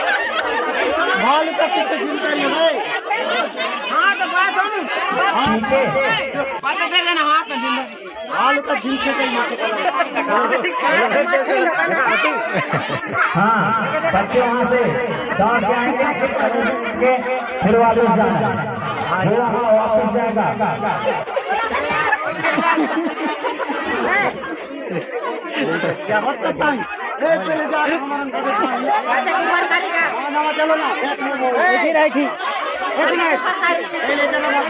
भालू का कितने दिन का ये है? हाँ तो बात हम पता चला ना हाँ तो दिन भालू का दिन से कहीं मार हाँ बच्चे वहाँ से दौड़ के आएंगे फिर वापस जाना फिर वहाँ वापस जाएगा क्या बात करता है? पहले जा हमारा अच्छा कुमार करेगा ना चलो ना ठीक है ठीक एक मिनट पहले चलो ना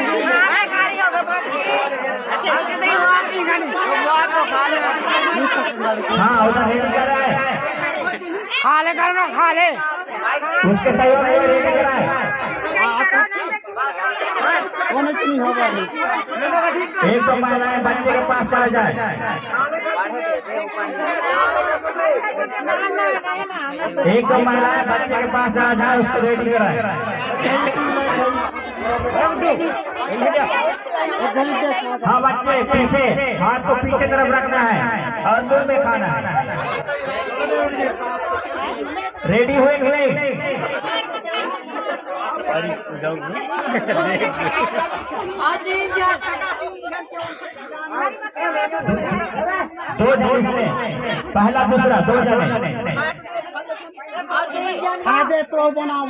हां कारी होगा बाकी अच्छा नहीं हुआ नहीं गाड़ी बात को खा ले हाँ उधर रेडी कर रहा है खा ले करो खा ले उसके सहयोग में रेडी कर रहा है कौन नहीं होगा एक तो महिलाएं बच्चे के पास चला जाए एक तो महिलाएं बच्चे के पास चला जाए उसको रेडी कराए हाँ बच्चे पीछे हाथ को पीछे तरफ रखना है और मुंह में खाना है रेडी हुए कि नहीं दो जने पहला दूसरा दो जने आगे तो बनाओ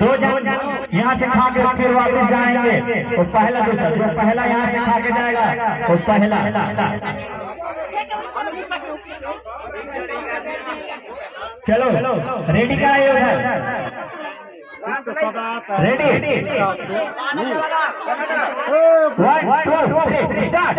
दो जने यहाँ से खा के फिर वापस जाएंगे वो पहला दूसरा जो पहला यहाँ से खा के जाएगा वो पहला चलो रेडी कराइए उधर रेडी 1 2 3 स्टार्ट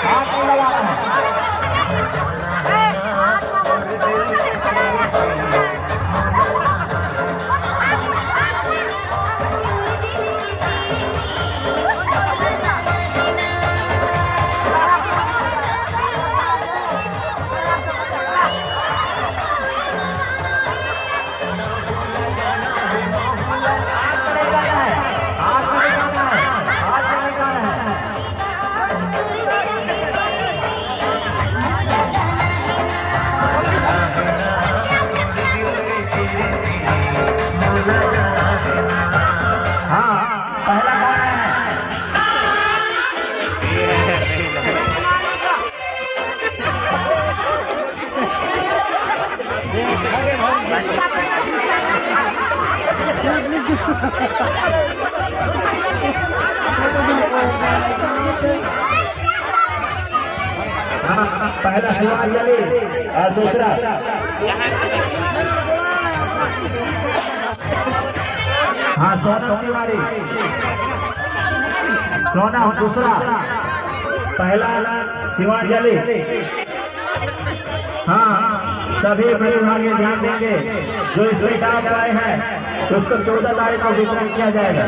हाथ लगाना पहला हिमाचली और दूसरा हाँ सोना वाली सोना दूसरा पहला हिमाचली हाँ सभी प्रतिभागी ध्यान देंगे जो इस विकास आए हैं उसको 14 तारीख को वितरण किया जाएगा।